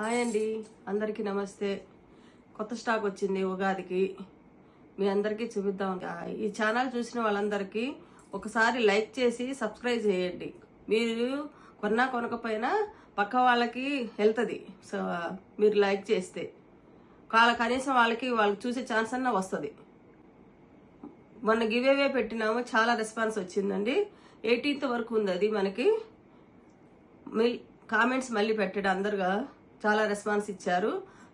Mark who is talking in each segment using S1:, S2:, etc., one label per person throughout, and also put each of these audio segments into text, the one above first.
S1: Hi అండి, అందరికీ నమస్తే. కొత్త స్టాక్ వచ్చింది ఉగాదికి. మీ అందరికీ చూపిద్దాం. ఈ ఛానల్ చూసిన వాళ్ళందరికీ ఒకసారి లైక్ చేసి సబ్స్క్రైబ్ చేయండి. మీరు కొన్నా కొనకపోయినా పక్క వాళ్ళకి వెళ్తుంది. సో మీరు లైక్ చేస్తే కనీసం వాళ్ళు చూసే ఛాన్స్ అన్నా వస్తుంది. మొన్న గివేవే పెట్టినాము, చాలా రెస్పాన్స్ వచ్చిందండి. 18th వరకు ఉంది అది. మనకి కామెంట్స్ మళ్ళీ పెట్టాడు, అందరుగా చాలా రెస్పాన్స్ ఇచ్చారు.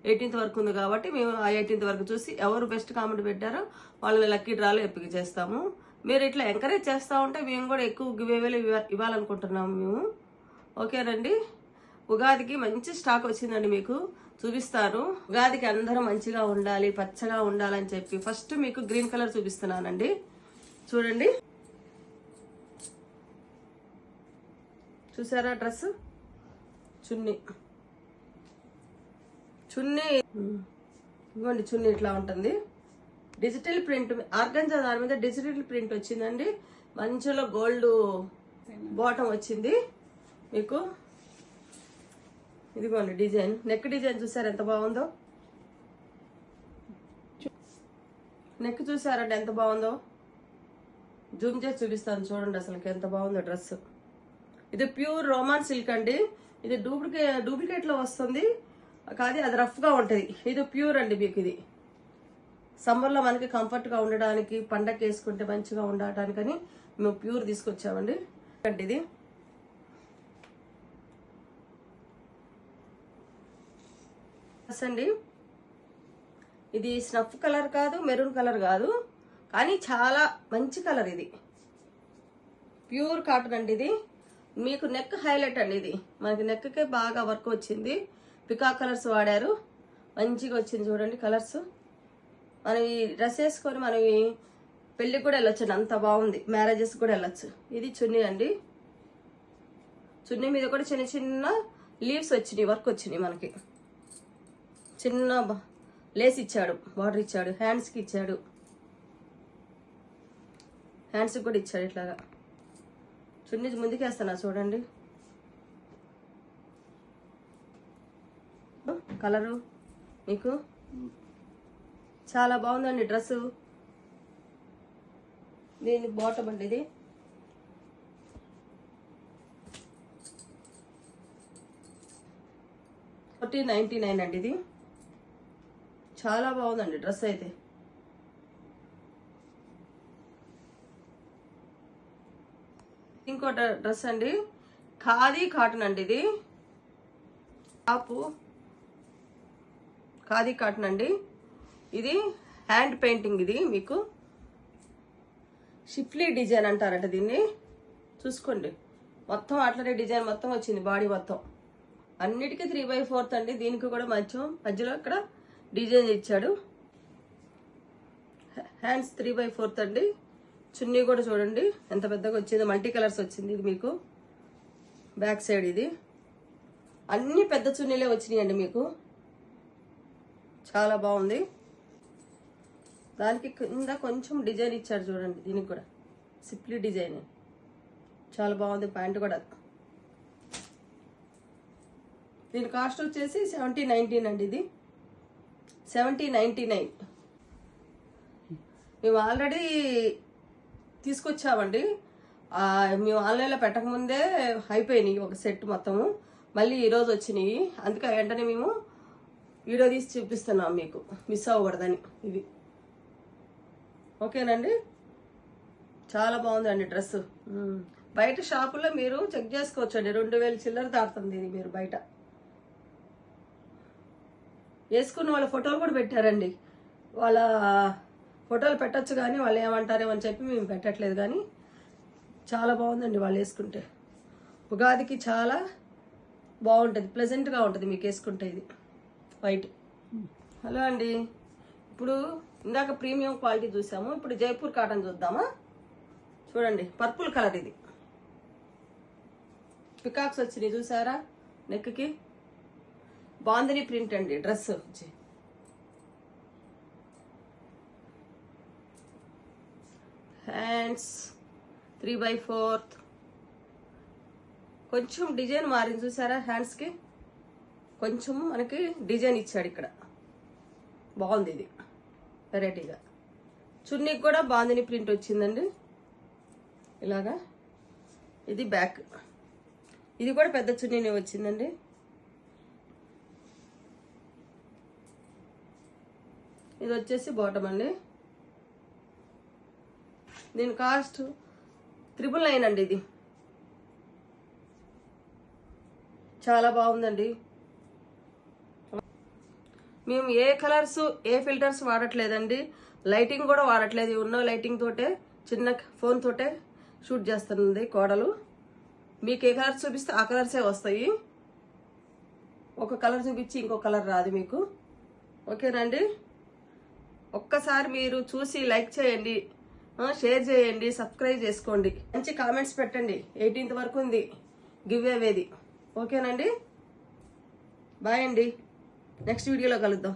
S1: 18th వరకు ఉంది కాబట్టి మేము ఆ 18th వరకు చూసి ఎవరు బెస్ట్ కామెంట్ పెట్టారో వాళ్ళని లక్కీ డ్రాలో ఎంపిక చేస్తాము. మీరు ఇట్లా ఎంకరేజ్ చేస్తూ ఉంటే మేము కూడా ఎక్కువ గివేవేలు ఇవ్వాలనుకుంటున్నాము మేము. ఓకేనండి. ఉగాదికి మంచి స్టాక్ వచ్చిందండి, మీకు చూపిస్తాను. ఉగాదికి అందరూ మంచిగా ఉండాలి, పచ్చగా ఉండాలని చెప్పి ఫస్ట్ మీకు గ్రీన్ కలర్ చూపిస్తున్నానండి. చూడండి, చూసారా డ్రెస్? చున్నీ ఇవ్వండి. చున్నీ ఇట్లా ఉంటుంది. డిజిటల్ ప్రింట్, ఆర్గంజా దాని మీద డిజిటల్ ప్రింట్ వచ్చిందండి. మంచిలో గోల్డ్ బాటమ్ వచ్చింది మీకు. ఇదిగోండి డిజైన్, నెక్ డిజైన్ చూసారా ఎంత బాగుందో? నెక్ చూసారంటే ఎంత బాగుందో? జూమ్ చేసి చూపిస్తాను చూడండి అసలు ఎంత బాగుందో డ్రెస్. ఇది ప్యూర్ రోమాన్ సిల్క్ అండి. ఇది డూప్లికేట్ లో వస్తుంది, కాదు అది రఫ్ గా ఉంటది. ఇది ప్యూర్ అండి. మీకు ఇది సమ్మర్ లో మనకి కంఫర్ట్ గా ఉండడానికి, పండగ వేసుకుంటే మంచిగా ఉండటానికని మేము ప్యూర్ తీసుకొచ్చామండి. అంటే ఇది అండి, ఇది స్నఫ్ కలర్ కాదు, మెరూన్ కలర్ కాదు, కానీ చాలా మంచి కలర్. ఇది ప్యూర్ కాటన్ అండి. ఇది మీకు నెక్ హైలైట్ అండి. ఇది మనకి నెక్కే బాగా వర్క్ వచ్చింది. పికాక్ కలర్స్ వాడారు, మంచిగా వచ్చింది చూడండి కలర్స్. మనం ఈ డ్రెస్ వేసుకొని మనం పెళ్ళికి కూడా వెళ్ళొచ్చు, అంత బాగుంది. మ్యారేజెస్ కూడా వెళ్ళొచ్చు. ఇది చున్నీ అండి. చున్నీ మీద కూడా చిన్న చిన్న లీవ్స్ వచ్చినాయి, వర్క్ వచ్చినాయి. మనకి చిన్న లేస్ ఇచ్చాడు, బార్డర్ ఇచ్చాడు, హ్యాండ్స్కి ఇచ్చాడు, హ్యాండ్స్కి కూడా ఇచ్చాడు ఇట్లాగా. చున్నీ ముందుకేస్తున్నా చూడండి. కలరు మీకు చాలా బాగుందండి డ్రెస్. దీని బాటమ్ అండి. ఇది $14.99 అండి. ఇది చాలా బాగుందండి డ్రెస్ అయితే. ఇంకో డ్రెస్ అండి, ఖాదీ కాటన్ అండి. ఇది టాపు ఖాదీ కాటన్ అండి. ఇది హ్యాండ్ పెయింటింగ్. ఇది మీకు షిఫ్లీ డిజైన్ అంటారంట దీన్ని. చూసుకోండి, మొత్తం అట్లనే డిజైన్ మొత్తం వచ్చింది, బాడీ మొత్తం. అన్నిటికీ 3/4 అండి. దీనికి కూడా మధ్యలో ఇక్కడ డిజైన్ ఇచ్చాడు. హ్యాండ్స్ 3/4 అండి. చున్నీ కూడా చూడండి ఎంత పెద్దగా వచ్చింది, మల్టీ కలర్స్ వచ్చింది. ఇది మీకు బ్యాక్ సైడ్. ఇది అన్ని పెద్ద చున్నీలే వచ్చినాయండి మీకు. చాలా బాగుంది. దానికి కింద కొంచెం డిజైన్ ఇచ్చాడు చూడండి. దీనికి కూడా సిప్లీ డిజైన్ చాలా బాగుంది. ప్యాంట్ కూడా. దీని కాస్ట్ వచ్చేసి $17.19 అండి. ఇది $17.99. మేము ఆల్రెడీ తీసుకొచ్చామండి. మేము ఆన్లైన్లో పెట్టకముందే అయిపోయినాయి ఒక సెట్ మొత్తము. మళ్ళీ ఈరోజు వచ్చినాయి, అందుకే వెంటనే మేము వీడియో తీసి చూపిస్తున్నాం మీకు, మిస్ అవ్వకూడదని. ఇది ఓకేనండి. చాలా బాగుందండి డ్రెస్. బయట షాపుల్లో మీరు చెక్ చేసుకోవచ్చండి, 2000 చిల్లర దాటుతుంది ఇది. మీరు బయట వేసుకున్న వాళ్ళ ఫోటోలు కూడా పెట్టారండి. వాళ్ళ ఫోటోలు పెట్టచ్చు కానీ వాళ్ళు ఏమంటారేమో అని చెప్పి మేము పెట్టట్లేదు. కానీ చాలా బాగుందండి వాళ్ళు వేసుకుంటే. ఉగాదికి చాలా బాగుంటుంది, ప్లెజెంట్గా ఉంటుంది మీకు వేసుకుంటే. ఇది వైట్. హలో అండి, ఇప్పుడు ఇందాక ప్రీమియం క్వాలిటీ చూసాము, ఇప్పుడు జైపూర్ కాటన్ చూద్దామా? చూడండి, పర్పుల్ కలర్. ఇది పికాక్స్ వచ్చినాయి చూసారా నెక్కి. బాందిని ప్రింట్ అండి డ్రెస్ వచ్చి. హ్యాండ్స్ 3/4. కొంచెం డిజైన్ మారింది చూసారా హ్యాండ్స్కి. కొంచెం మనకి డిజైన్ ఇచ్చాడు ఇక్కడ. బాగుంది ఇది వెరైటీగా. చున్నీకి కూడా బాందిని ప్రింట్ వచ్చిందండి ఇలాగా. ఇది బ్యాక్. ఇది కూడా పెద్ద చున్నీనే వచ్చిందండి. ఇది వచ్చేసి బాటమ్ అండి. దీని కాస్ట్ 999 అండి. ఇది చాలా బాగుందండి. మేము ఏ కలర్స్ ఏ ఫిల్టర్స్ వాడట్లేదండి. లైటింగ్ కూడా వాడట్లేదు. ఉన్న లైటింగ్ తోటే చిన్న ఫోన్ తోటే షూట్ చేస్తుంది కోడలు. మీకు ఏ కలర్ చూపిస్తే ఆ కలర్సే వస్తాయి. ఒక కలర్ చూపించి ఇంకో కలర్ రాదు మీకు. ఓకేనండి. ఒక్కసారి మీరు చూసి లైక్ చేయండి, షేర్ చేయండి, సబ్స్క్రైబ్ చేసుకోండి, మంచి కామెంట్స్ పెట్టండి. 18th వరకు ఉంది గివ్ అవేది. ఓకేనండి. బాయ్ అండి. నెక్స్ట్ వీడియోలో కలుద్దాం.